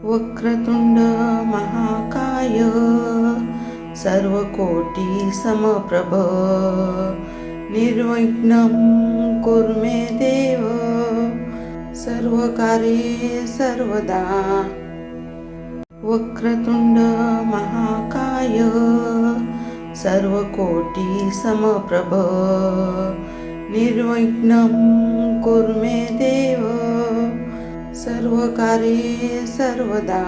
वक्रतुंड महाकाय सर्वकोटि समप्रभ निर्विघ्नं कुरु मे देव सर्वकार्ये सर्वदा। वक्रतुंड महाकाय सर्वकोटि समप्रभ निर्विघ्नं कुरु मे देव सर्वकार्ये सर्वदा।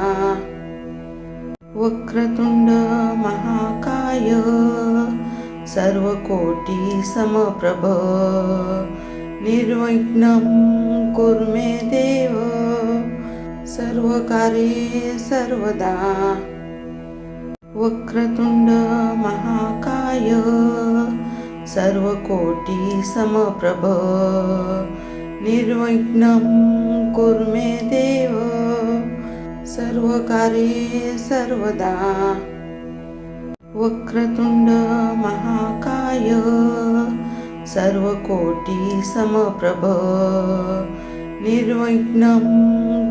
वक्रतुंड महाकाय सर्वकोटि समप्रभ निर्विघ्नं कुरु मे देव सर्वकार्ये सर्वदा। वक्रतुंड महाकाय सर्वकोटि समप्रभ निर्विघ्नं कुरु मे देव सर्वकार्ये सर्वदा। वक्रतुंड महाकाय सर्वकोटि समप्रभ निर्विघ्नं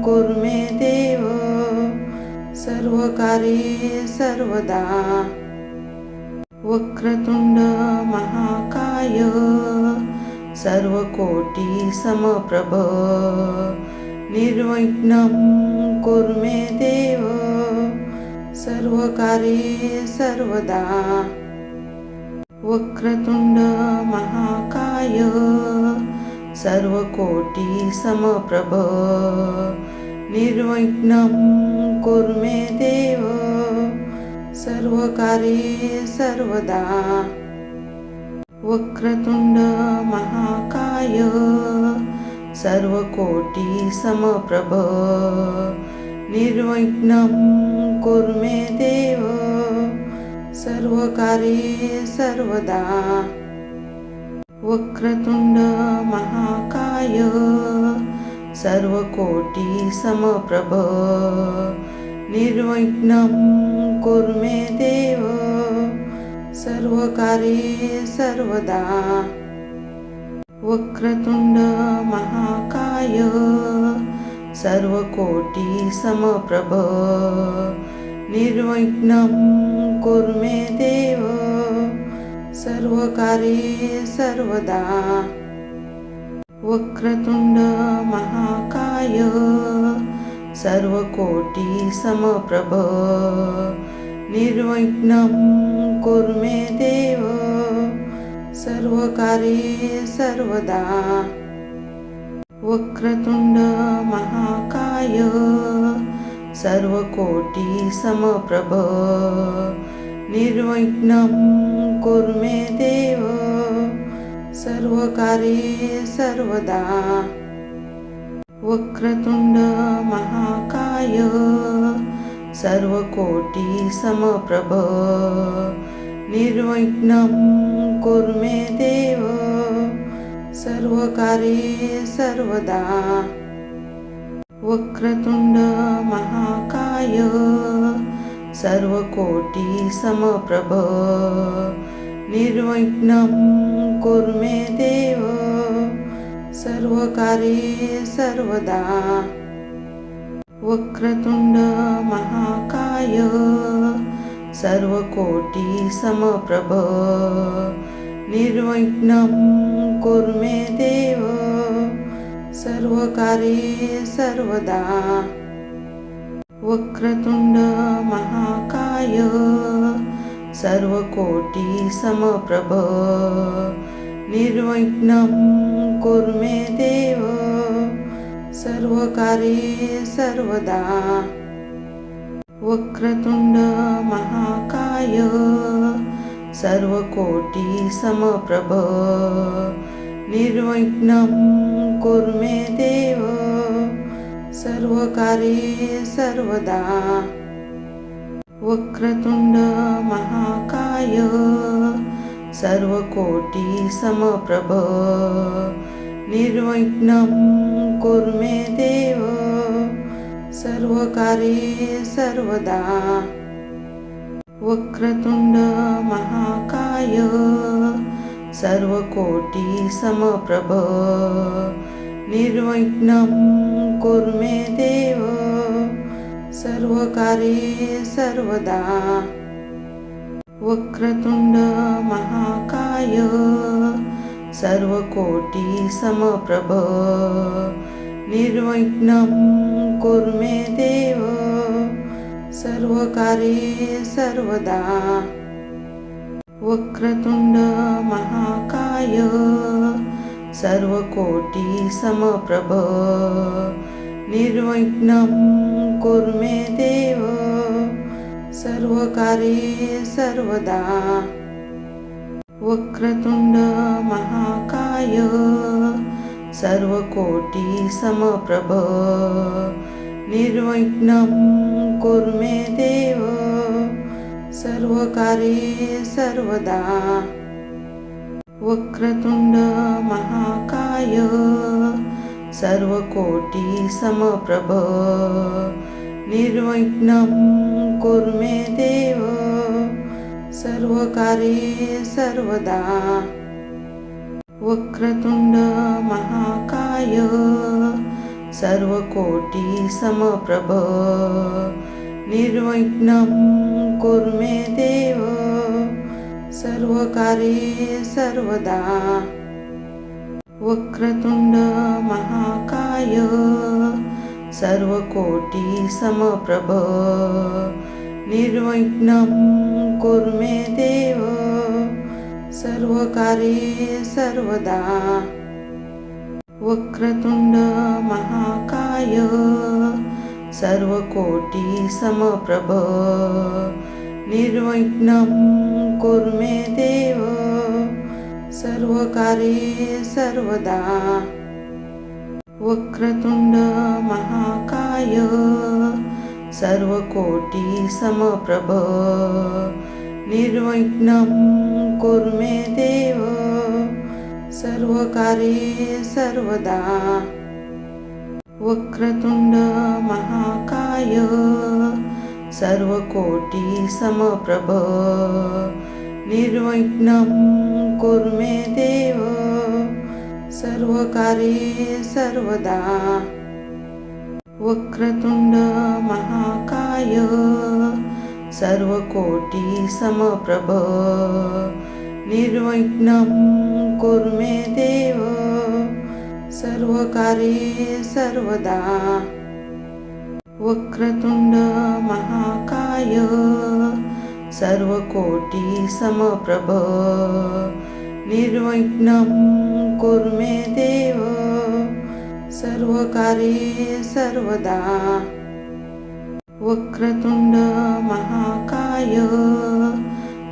कुरु मे देव सर्वकार्ये सर्वदा। वक्रतुंड महाकाय सर्वकोटि समप्रभ निर्विघ्नं कुरु मे देव सर्वकार्ये सर्वदा। वक्रतुंड महाकाय सर्वकोटि समप्रभ निर्विघ्नं कुरु मे देव सर्वकार्ये सर्वदा। वक्रतुंड महाकाय सर्वकोटि समप्रभ निर्विघ्नं कुरु मे देव सर्वकार्ये सर्वदा। वक्रतुंड महाकाय सर्वकोटि समप्रभ निर्विघ्नं कुरु मे देव सर्वकार्ये सर्वदा। वक्रतुंड महाकाय सर्वकोटि समप्रभ निर्विघ्नं कुरु मे देव सर्वकार्ये सर्वदा। वक्रतुंड महाकाय सर्वकोटि समप्रभ निर्विघ्नं कुरु मे देव सर्वकार्ये सर्वदा। वक्रतुंड महाकाय सर्वकोटि समप्रभ निर्विघ्नं कुरु मे देव सर्वकार्ये सर्वदा। वक्रतुंड महाकाय सर्वकोटि समप्रभ निर्विघ्नं कुरु मे देव सर्वकार्ये सर्वदा। वक्रतुंड महाकाय सर्वकोटि समप्रभ निर्विघ्नं कुरु मे देव सर्वकार्ये सर्वदा। वक्रतुंड महाकाय सर्वकोटि समप्रभ निर्विघ्नं कुरु मे देव सर्वकार्ये सर्वदा। वक्रतुंड महाकाय सर्वकोटि समप्रभ निर्विघ्नं कुरु मे देव सर्वकार्ये सर्वदा। वक्रतुंड महाकाय सर्वकोटि समप्रभ निर्विघ्नं कुरु मे देव सर्वकार्ये सर्वदा। वक्रतुंड महाकाय सर्वकोटि समप्रभ निर्विघ्नं कुरु मे देव सर्वकार्ये सर्वदा। वक्रतुंड महाकाय सर्वकोटि समप्रभ निर्विघ्नं कुरु मे देव सर्वकार्ये सर्वदा वक्रतुंड महाकाय सर्वकोटि समप्रभ निर्विघ्नं कुरु मे देव सर्वकार्ये सर्वदा वक्रतुंड महाकाय सर्वकोटि समप्रभ निर्विघ्नं कुरु मे देव सर्वकार्ये सर्वदा वक्रतुंड महाकाय सर्वकोटि समप्रभ निर्विघ्नं कुरु मे देव सर्वकार्ये सर्वदा वक्रतुंड महाकाय सर्वकोटि समप्रभ निर्विघ्नं कुरु मे देव सर्वकार्ये सर्वदा वक्रतुंड महाकाय सर्वकोटि समप्रभ निर्विघ्नं कुरु मे देव सर्वकार्ये सर्वदा वक्रतुंड महाकाय सर्वकोटि समप्रभ निर्विघ्नं कुरु मे देव सर्वकार्ये सर्वदा वक्रतुंड महाकाय सर्वकोटि समप्रभ निर्विघ्नं कुरु मे देव सर्वकार्ये सर्वदा वक्रतुंड महाकाय सर्वकोटि समप्रभ निर्विघ्नं कुरु मे देव सर्वकार्ये सर्वदा वक्रतुंड महाकाय सर्वकोटि समप्रभ निर्विघ्नं कुरु मे देव सर्वकार्ये सर्वदा वक्रतुंड महाकाय सर्वकोटि समप्रभ निर्विघ्नं कुरु मे देव सर्वकार्ये सर्वदा वक्रतुंड महाकाय सर्वकोटि समप्रभ निर्विघ्नं कुरु मे देव सर्वकार्ये सर्वदा वक्रतुंड महाकाय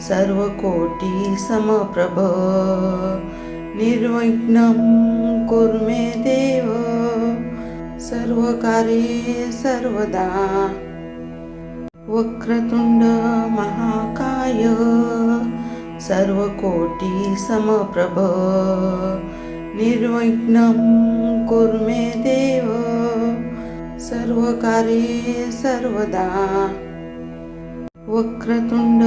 सर्वकोटि समप्रभ निर्विघ्नं कुरु मे देव सर्वकार्ये सर्वदा वक्रतुंड महाकाय सर्वकोटि समप्रभ निर्विघ्नं कुरु मे देव सर्वकार्ये सर्वदा वक्रतुंड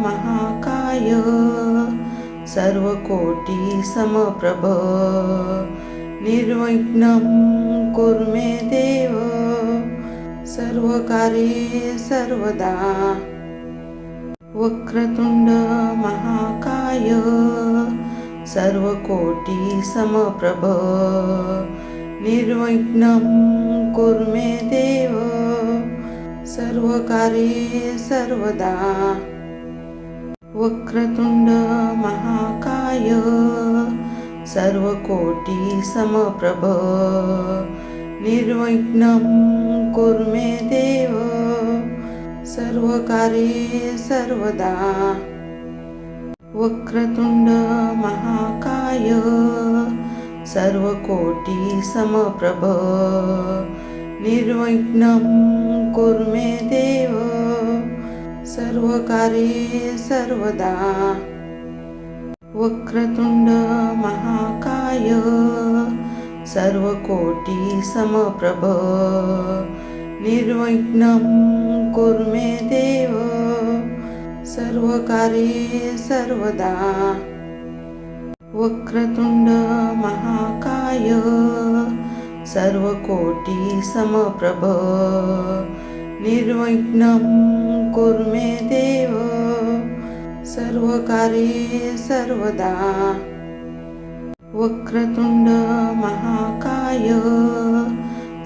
महाकाय सर्वकोटि समप्रभ निर्विघ्नं कुरु मे देव सर्वकार्ये सर्वदा वक्रतुंड महाकाय सर्वकोटि समप्रभ निर्विघ्नं कुरु मे देव सर्वकार्ये सर्वदा वक्रतुंड महाकाय सर्वकोटि समप्रभ निर्विघ्नं कुरु मे देव सर्वकार्ये सर्वदा वक्रतुंड महाकाय सर्वकोटि समप्रभ निर्विघ्नं कुरु मे देव सर्वकार्ये सर्वदा वक्रतुंड महाकाय सर्वकोटि समप्रभ निर्विघ्नं कुरु मे देव सर्वकार्ये सर्वदा वक्रतुंड महाकाय सर्वकोटि समप्रभ निर्विघ्नं कुरु मे देव सर्वकार्ये सर्वदा। वक्रतुंड महाकाय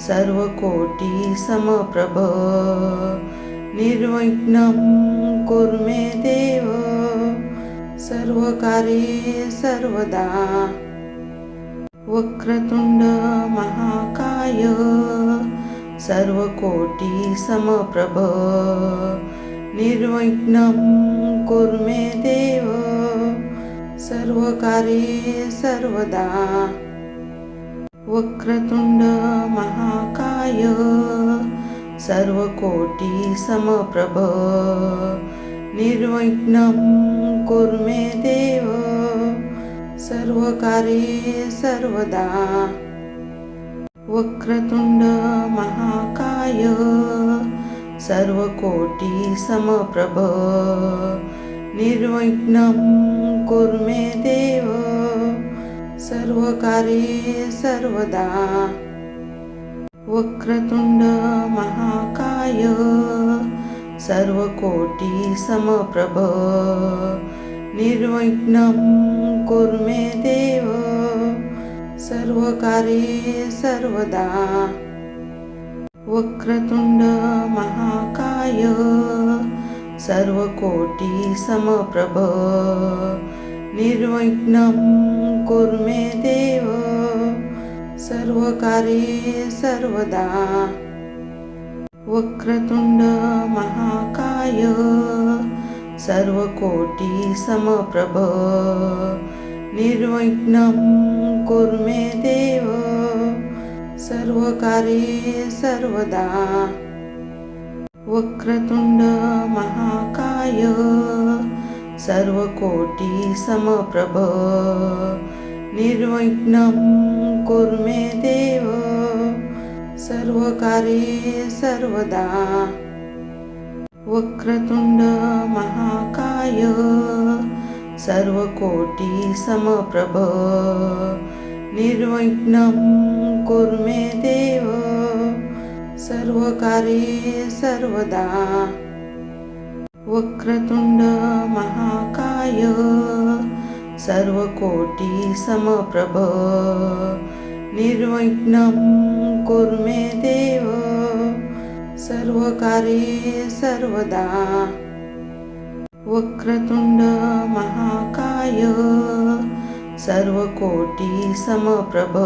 सर्वकोटि समप्रभ निर्विघ्नं कुरु मे देव सर्वकार्ये सर्वदा। वक्रतुंड महाकाय सर्वकोटि समप्रभ निर्विघ्नं कुरु मे देव सर्वकार्ये सर्वदा। वक्रतुंड महाकाय सर्वकोटि समप्रभ निर्विघ्नं कुरु मे देव सर्वकार्ये सर्वदा। वक्रतुंड महाकाय सर्वकोटि समप्रभ निर्विघ्नं कुरु मे देव सर्वकार्ये सर्वदा। वक्रतुंड महाकाय सर्वकोटि समप्रभ निर्विघ्नं कुरु मे देव सर्वकार्ये सर्वदा। वक्रतुंड महाकाय सर्वकोटि समप्रभ निर्विघ्नं कुरु मे देव सर्वकार्ये सर्वदा। वक्रतुंड महाकाय सर्वकोटि समप्रभ निर्विघ्नं कुरु मे देव सर्वकार्ये सर्वदा। वक्रतुंड महाकाय सर्वकोटि समप्रभ निर्विघ्नं कुरु मे देव सर्वकार्ये सर्वदा। वक्रतुंड महाकाय सर्वकोटि समप्रभ निर्विघ्नं कुरु मे देव सर्वकार्ये सर्वदा। वक्रतुंड महाकाय सर्वकोटि समप्रभ निर्विघ्नं कुरु मे देव सर्वकार्ये सर्वदा। वक्रतुंड महाकाय सर्वकोटि समप्रभ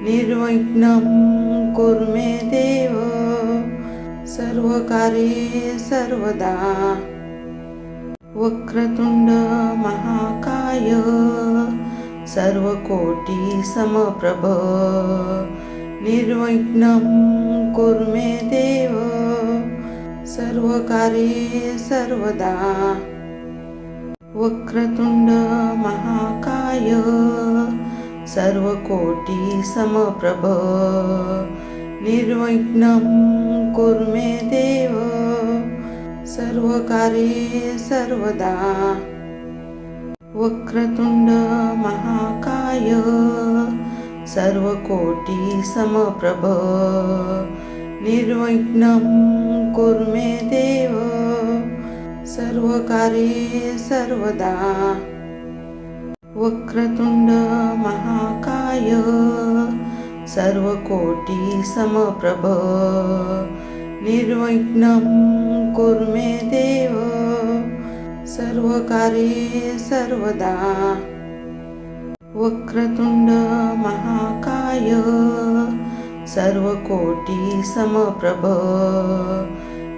निर्विघ्नं कुरु मे देव सर्वकार्ये सर्वदा। वक्रतुंड महाकाय सर्वकोटि समप्रभ निर्विघ्नं कुरु मे देव सर्वकार्ये सर्वदा। वक्रतुंड महाकाय सर्वकोटि समप्रभ निर्विघ्नं कुरु मे देव सर्वकार्ये सर्वदा। वक्रतुंड महाकाय सर्वकोटि समप्रभ निर्विघ्नं कुरु मे देव सर्वकार्ये सर्वदा। वक्रतुंड महाकाय सर्वकोटि समप्रभ निर्विघ्नं कुरु मे देव सर्वकार्ये सर्वदा। वक्रतुंड महाकाय सर्वकोटि समप्रभ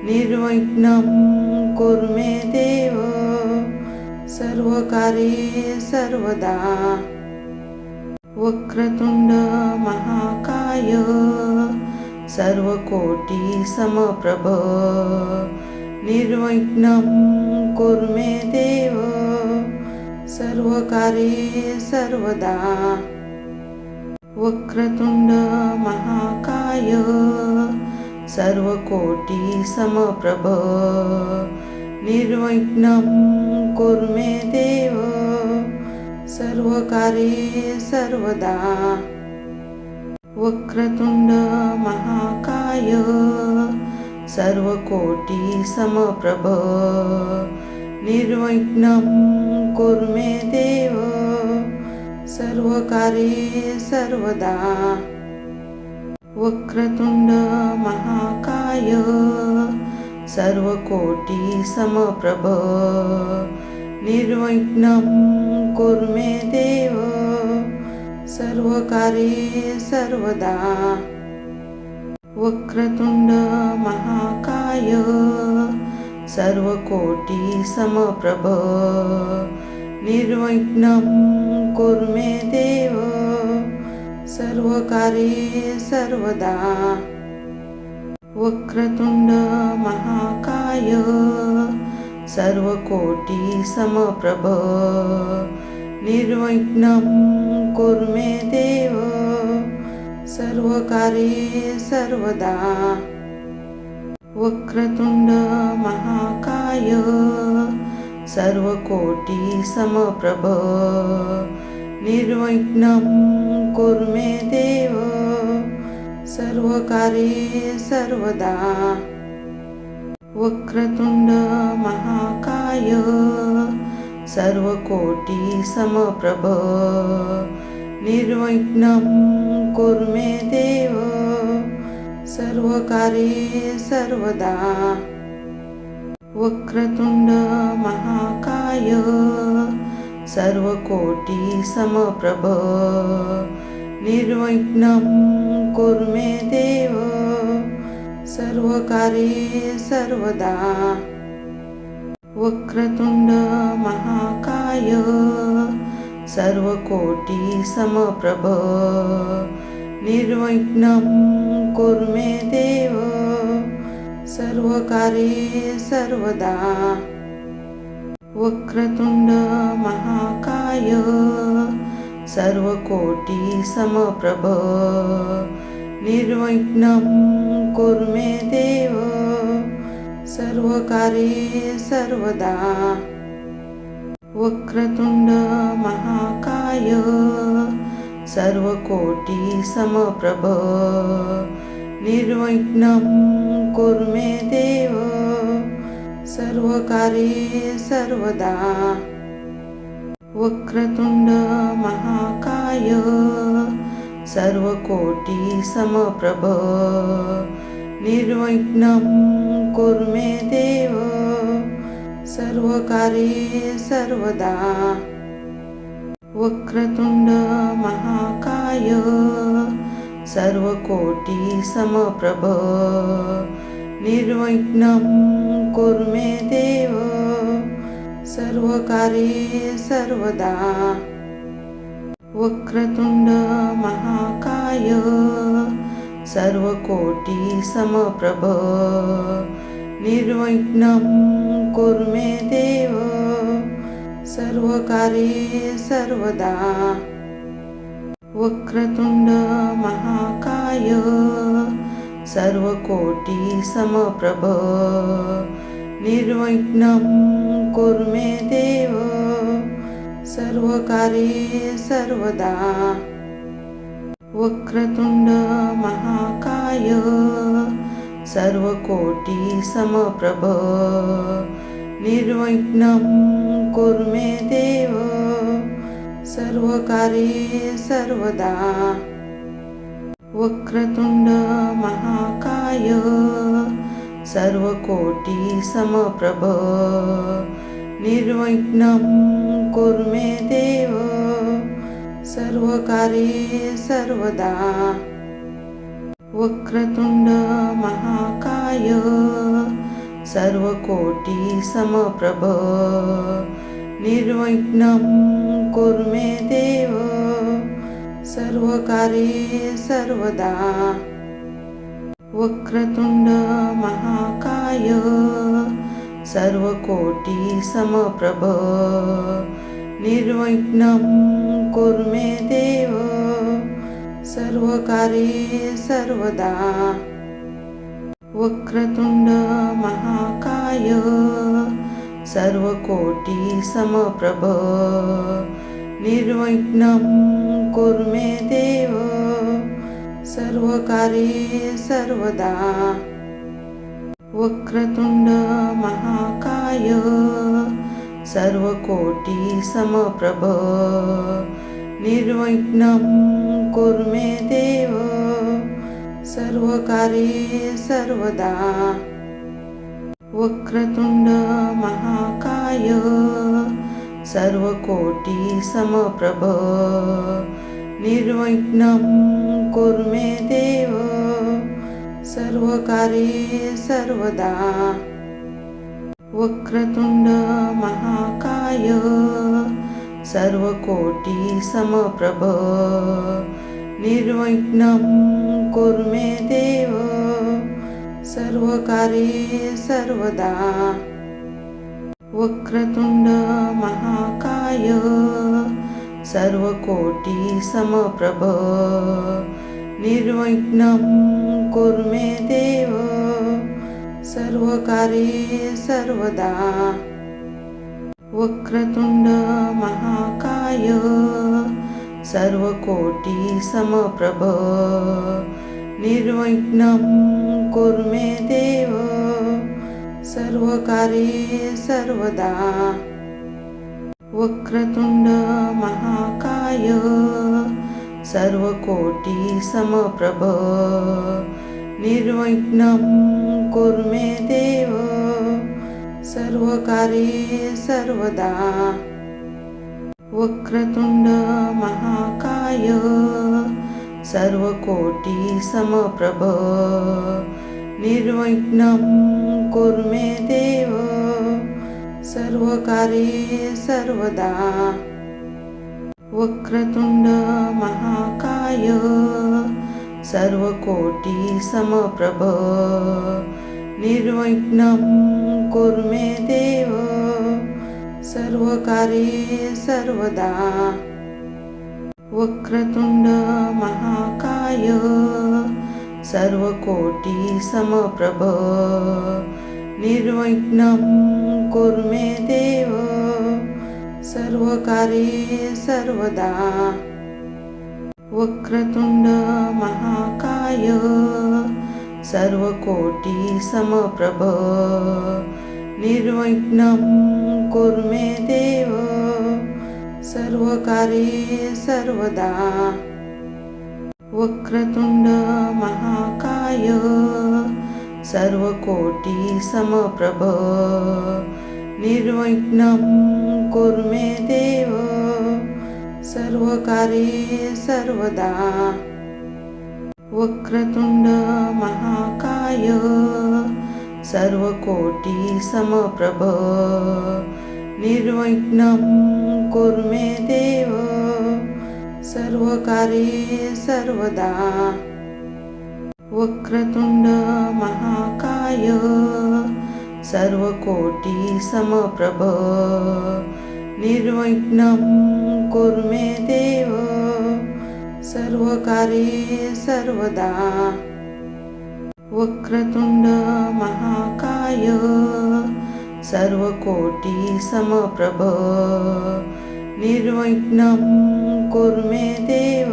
निर्विघ्नं कुरु मे देव सर्वकार्ये सर्वदा। वक्रतुंड महाकाय सर्वकोटि समप्रभ निर्विघ्नं कुरु मे देव सर्वकार्ये सर्वदा। वक्रतुंड महाकाय सर्वकोटि समप्रभ निर्विघ्नं कुरु मे देव सर्वकार्ये सर्वदा। वक्रतुंड महाकाय सर्वकोटि समप्रभ निर्विघ्नं कुरु मे देव सर्वकार्ये सर्वदा। वक्रतुंड महाकाय सर्वकोटि समप्रभ निर्विघ्नं कुरु मे देव सर्वकार्ये सर्वदा। वक्रतुंड महाकाय सर्वकोटि समप्रभ निर्विघ्नं कुरु मे देव सर्वकार्ये सर्वदा। वक्रतुंड महाकाय सर्वकोटि समप्रभ निर्विघ्नं कुरु मे देव सर्वकार्ये सर्वदा। वक्रतुंड महाकाय सर्वकोटि समप्रभ निर्विघ्नं कुरु मे देव सर्वकार्ये सर्वदा। वक्रतुंड महाकाय सर्वकोटि समप्रभ निर्विघ्नं कुरु मे देव सर्वकार्ये सर्वदा। वक्रतुंड महाकाय सर्वकोटि समप्रभ निर्विघ्नं कुरु मे देव सर्वकार्ये सर्वदा। वक्रतुंड महाकाय सर्वकोटि समप्रभ निर्विघ्नं कुरु मे देव सर्वकार्ये सर्वदा। वक्रतुंड महाकाय सर्वकोटि समप्रभ निर्विघ्नं कुरु मे देव सर्वकार्ये सर्वदा। वक्रतुंड महाकाय सर्वकोटि समप्रभ निर्विघ्नं कुरु मे देव सर्वकार्ये सर्वदा। वक्रतुंड महाकाय सर्वकोटि समप्रभ निर्विघ्नं कुरु मे देव सर्वकार्ये सर्वदा। वक्रतुंड महाकाय सर्वकोटि समप्रभ निर्विघ्नं कुरु मे देव सर्वकार्ये सर्वदा। वक्रतुंड महाकाय सर्वकोटि समप्रभ निर्विघ्नं कुरु मे देव सर्वकार्ये सर्वदा। वक्रतुंड महाकाय सर्वकोटि समप्रभ निर्विघ्नं कुरु मे देव सर्वकार्ये सर्वदा। वक्रतुंड महाकाय सर्वकोटि समप्रभ निर्विघ्नं कुरु मे देव सर्वकार्ये सर्वदा। वक्रतुंड महाकाय सर्वकोटि समप्रभ निर्विघ्नं कुरु मे देव सर्वकार्ये सर्वदा। वक्रतुंड महाकाय सर्वकोटि समप्रभ निर्विघ्नं कुरु मे देव सर्वकार्ये सर्वदा। वक्रतुंड महाकाय सर्वकोटि समप्रभ निर्विघ्नं कुरु मे देव सर्वकार्ये सर्वदा। वक्रतुंड महाकाय सर्वकोटि समप्रभ निर्विघ्नं कुरु मे देव सर्वकार्ये सर्वदा। वक्रतुंड महाकाय सर्वकोटि समप्रभ निर्विघ्नं कुरु मे देव सर्वकार्ये सर्वदा। वक्रतुंड महाकाय सर्वकोटि समप्रभ निर्विघ्नं कुरु मे देव सर्वकार्ये सर्वदा। वक्रतुंड महाकाय सर्वकोटि समप्रभ निर्विघ्नं कुरु मे देव सर्वकार्ये सर्वदा। वक्रतुंड महाकाय सर्वकोटि समप्रभ निर्विघ्नं कुरु मे देव सर्वकार्ये सर्वदा। वक्रतुंड महाकाय सर्वकोटि समप्रभ निर्विघ्नं कुरु मे देव सर्वकार्ये सर्वदा। वक्रतुंड महाकाय सर्वकोटि समप्रभ निर्विघ्नं कुरु मे देव सर्वकार्ये सर्वदा। वक्रतुंड महाकाय सर्वकोटि समप्रभ निर्विघ्नं कुरु मे देव सर्वकार्ये सर्वदा। वक्रतुंड महाकाय सर्वकोटि समप्रभ निर्विघ्नं कुरु मे देव सर्वकार्ये सर्वदा। वक्रतुंड महाकाय सर्वकोटि समप्रभ निर्विघ्नं कुरु मे देव सर्वकार्ये सर्वदा। वक्रतुंड महाकाय सर्वकोटि समप्रभ निर्विघ्नं कुरु मे देव सर्वकार्ये सर्वदा। वक्रतुंड महाकाय सर्वकोटि समप्रभ निर्विघ्नं कुरु मे देव सर्वकार्ये सर्वदा। वक्रतुंड महाकाय सर्वकोटि समप्रभ निर्विघ्नं कुरु मे देव सर्वकार्ये सर्वदा। वक्रतुंड महाकाय सर्वकोटि समप्रभ निर्विघ्नं कुरु मे देव सर्वकार्ये सर्वदा। वक्रतुंड महाकाय सर्वकोटि समप्रभ निर्विघ्नं कुरु मे देव सर्वकार्ये सर्वदा। वक्रतुंड महाकाय सर्वकोटि समप्रभ निर्विघ्नं कुरु मे देव सर्वकार्ये सर्वदा। वक्रतुंड महाकाय सर्वकोटि समप्रभ निर्विघ्नं कुरु मे देव सर्वकार्ये सर्वदा। वक्रतुंड महाकाय सर्वकोटि समप्रभ निर्विघ्नं कुरु मे देव सर्वकार्ये सर्वदा। वक्रतुंड महाकाय सर्वकोटि समप्रभ निर्विघ्नं कुरु मे देव सर्वकार्ये सर्वदा। वक्रतुंड महाकाय सर्वकोटि समप्रभ निर्विघ्नं कुरु मे देव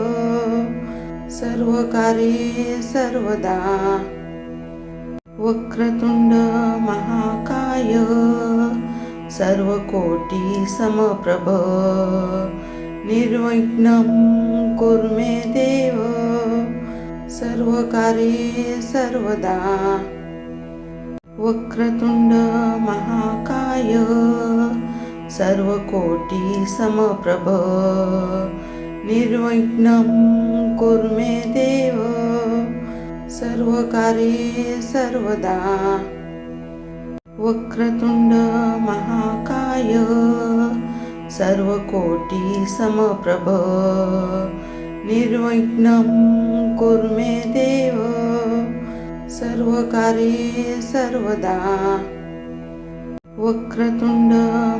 सर्वकार्ये सर्वदा। वक्रतुंड महाकाय सर्वकोटि समप्रभ निर्विघ्नं कुरु मे देव सर्वकार्ये सर्वदा। वक्रतुंड महाकाय सर्वकोटि समप्रभ निर्विघ्नं कुरु मे देव सर्वकार्ये सर्वदा। वक्रतुंड महाकाय सर्वकोटि समप्रभ निर्विघ्नं कुरु मे देव सर्वकार्ये सर्वदा। वक्रतुंड महाकाय सर्वकोटि समप्रभ निर्विघ्नं कुरु मे देव सर्वकार्ये सर्वदा। वक्रतुंड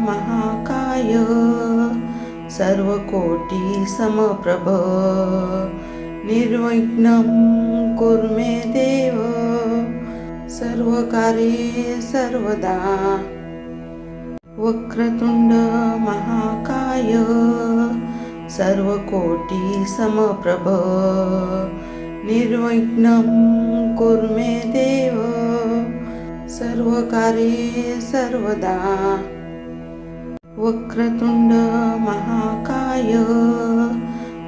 महाकाय सर्वकोटि समप्रभ निर्विघ्नं कुरु मे देव सर्वकार्ये सर्वदा। वक्रतुंड महाकाय सर्वकोटि समप्रभ निर्विघ्नं कुरु मे देव सर्वकार्ये सर्वदा वक्रतुंड महाकाय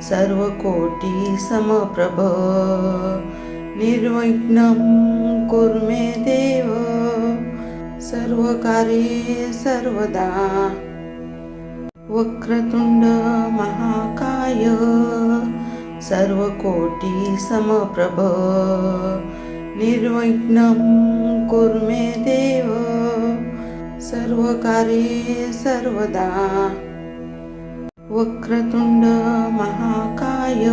सर्वकोटि समप्रभ निर्विघ्नं कुरु मे देव सर्वकार्ये सर्वदा वक्रतुंड महाकाय सर्वकोटि समप्रभ निर्विघ्नं कुरु मे देव सर्वकार्ये सर्वदा वक्रतुंड महाकाय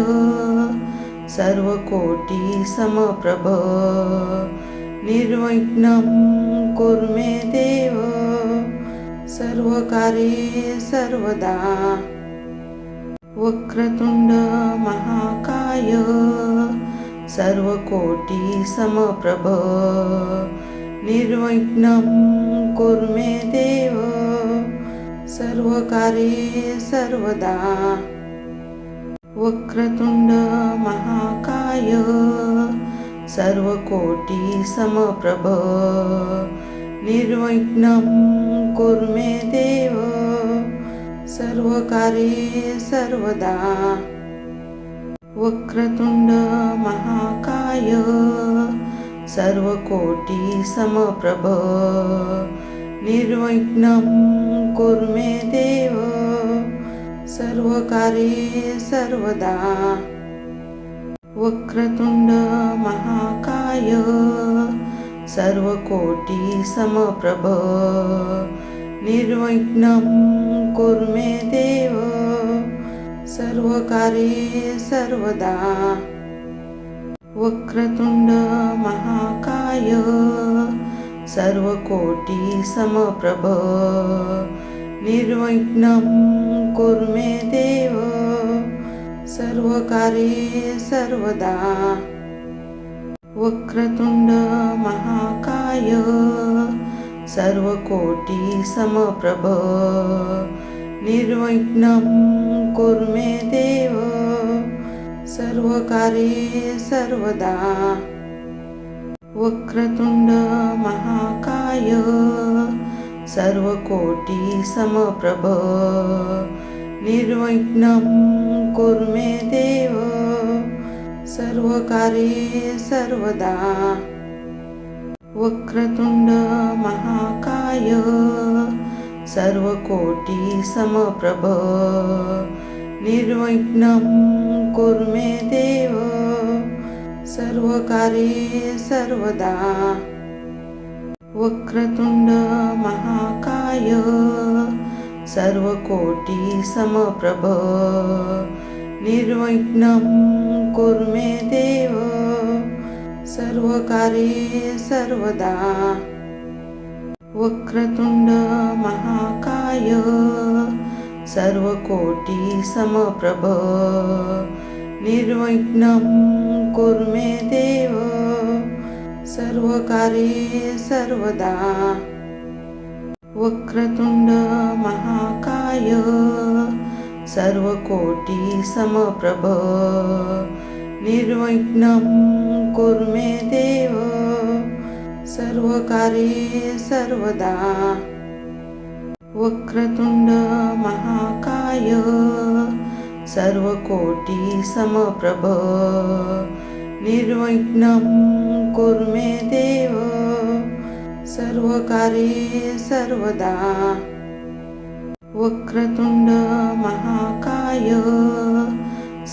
सर्वकोटि समप्रभ निर्विघ्नं कुरु मे देव सर्वकार्ये सर्वदा वक्रतुंड महाकाय सर्वकोटि समप्रभ निर्विघ्नं कुरु मे देव सर्वकार्ये सर्वदा वक्रतुंड महाकाय सर्वकोटि समप्रभ निर्विघ्नं कुरु मे देव सर्वकार्ये सर्वदा वक्रतुंड महाकाय सर्वकोटि समप्रभ निर्विघ्नं कुरु मे देव सर्वकार्ये सर्वदा वक्रतुंड महाकाय सर्वकोटि समप्रभ निर्विघ्नं कुरु मे देव सर्वकार्ये सर्वदा वक्रतुंड महाकाय सर्वकोटि समप्रभ निर्विघ्नं कुरु मे देव सर्वकार्ये सर्वदा वक्रतुंड महाकाय सर्वकोटि समप्रभ निर्विघ्नं कुरु मे देव सर्वकार्ये सर्वदा वक्रतुंड महाकाय सर्वकोटि समप्रभ निर्विघ्नं कुरु मे देव सर्वकार्ये सर्वदा वक्रतुंड महाकाय सर्वकोटि समप्रभ निर्विघ्नं कुरु मे देव सर्वकार्ये सर्वदा वक्रतुंड महाकाय सर्वकोटि समप्रभ निर्विघ्नं कुरु मे देव सर्वकार्ये सर्वदा वक्रतुंड महाकाय सर्वकोटि समप्रभ निर्विघ्नं कुरु मे देव सर्वकार्ये सर्वदा वक्रतुंड महाकाय सर्वकोटि समप्रभ निर्विघ्नं कुरु मे देव सर्वकार्ये सर्वदा वक्रतुंड महाकाय सर्वकोटि समप्रभ निर्विघ्नं कुरु मे देव सर्वकार्ये सर्वदा वक्रतुंड महाकाय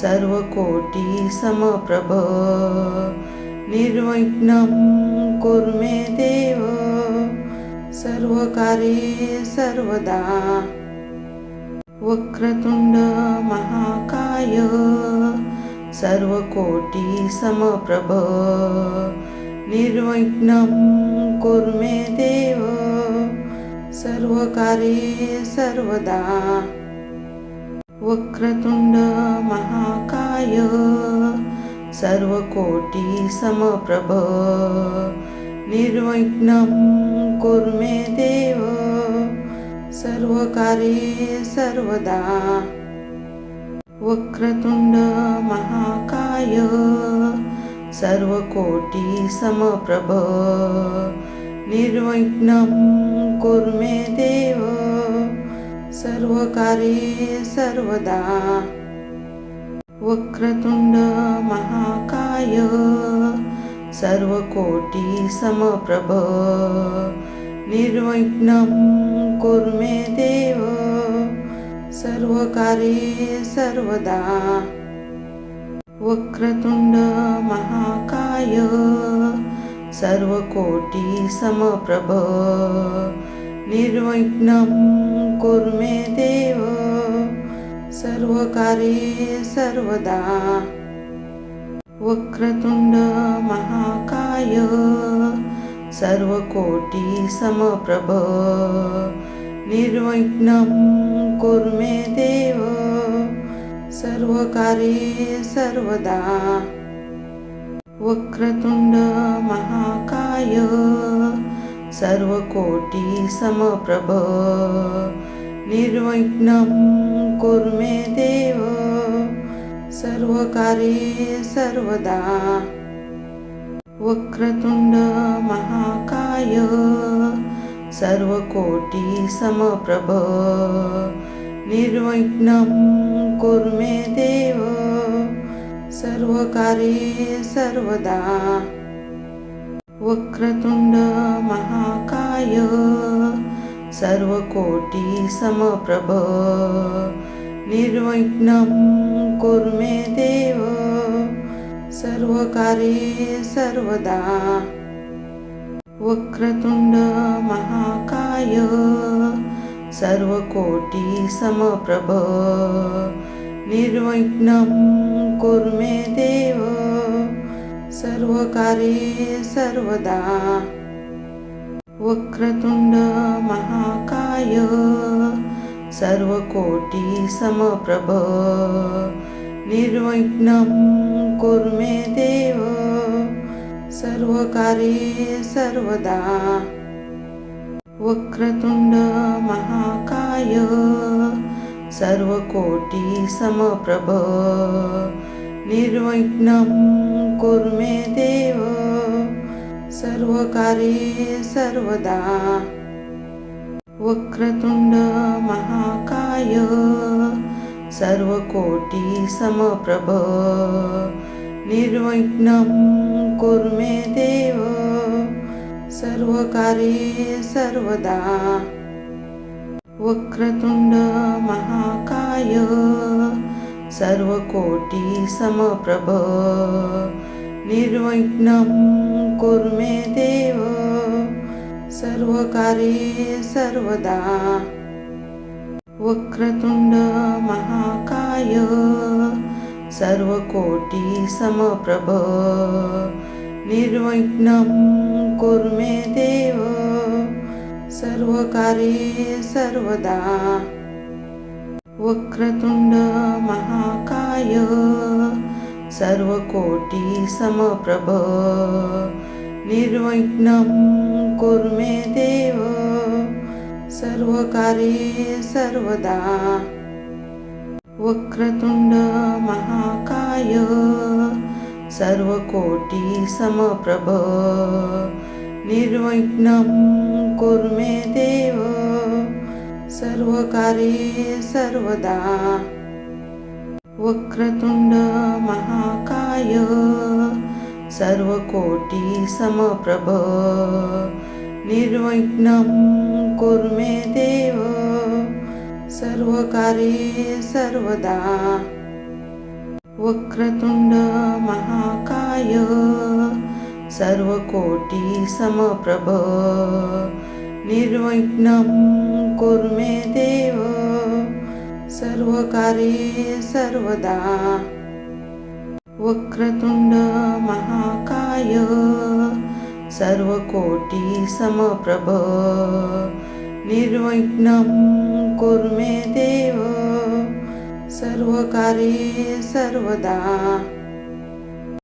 सर्वकोटि समप्रभ निर्विघ्नं कुरु मे देव सर्वकार्ये सर्वदा वक्रतुंड महाकाय सर्वकोटि समप्रभ निर्विघ्नं कुरु मे देव सर्वकार्ये सर्वदा वक्रतुंड महाकाय सर्वकोटि समप्रभ निर्विघ्नं कुरु मे देव सर्वकार्ये सर्वदा वक्रतुंड महाकाय सर्वकोटि समप्रभ निर्विघ्नं कुरु मे देव सर्वकार्ये सर्वदा वक्रतुंड महाकाय सर्वकोटि समप्रभ निर्विघ्नं कुरु मे देव सर्वकार्ये सर्वदा वक्रतुंड महाकाय सर्वकोटि समप्रभ निर्विघ्नं कुरु मे देव सर्वकार्ये सर्वदा वक्रतुंड महाकाय सर्वकोटि समप्रभ निर्विघ्नं कुरु मे देव सर्वकार्ये सर्वदा वक्रतुंड महाकाय सर्वकोटि समप्रभ निर्विघ्नं कुरु मे देव सर्वकार्ये सर्वदा वक्रतुंड महाकाय सर्वकोटि समप्रभ निर्विघ्नं कुरु मे देव सर्वकार्ये सर्वदा वक्रतुंड महाकाय सर्वकोटि समप्रभ निर्विघ्नं कुरु मे देव सर्वकार्ये सर्वदा वक्रतुंड महाकाय सर्वकोटि समप्रभ निर्विघ्नं कुरु मे देव सर्वकार्ये सर्वदा वक्रतुंड महाकाय सर्वकोटि समप्रभ निर्विघ्नं कुरु मे देव सर्वकार्ये सर्वदा वक्रतुंड महाकाय सर्वकोटि समप्रभ निर्विघ्नं कुरु मे देव सर्वकार्ये सर्वदा वक्रतुंड महाकाय सर्वकोटि समप्रभ निर्विघ्नं कुरु मे देव सर्वकार्ये सर्वदा वक्रतुंड महाकाय सर्वकोटि समप्रभ निर्विघ्नं कुरु मे देव सर्वकार्ये सर्वदा वक्रतुंड महाकाय सर्वकोटि समप्रभ निर्विघ्नं कुरु मे देव सर्वकार्ये सर्वदा वक्रतुंड महाकाय सर्वकोटि समप्रभ निर्विघ्नं कुरु मे देव सर्वकार्ये सर्वदा वक्रतुंड महाकाय सर्वकोटि समप्रभ निर्विघ्नं कुरु मे देव सर्वकार्ये सर्वदा वक्रतुंड महाकाय सर्वकोटि समप्रभ निर्विघ्नं कुरु मे देव सर्वकार्ये सर्वदा वक्रतुंड महाकाय सर्वकोटि समप्रभ निर्विघ्नं कुरु मे देव सर्वकार्ये सर्वदा वक्रतुंड महाकाय सर्वकोटि समप्रभ निर्विघ्नं कुरु मे देव सर्वकार्ये सर्वदा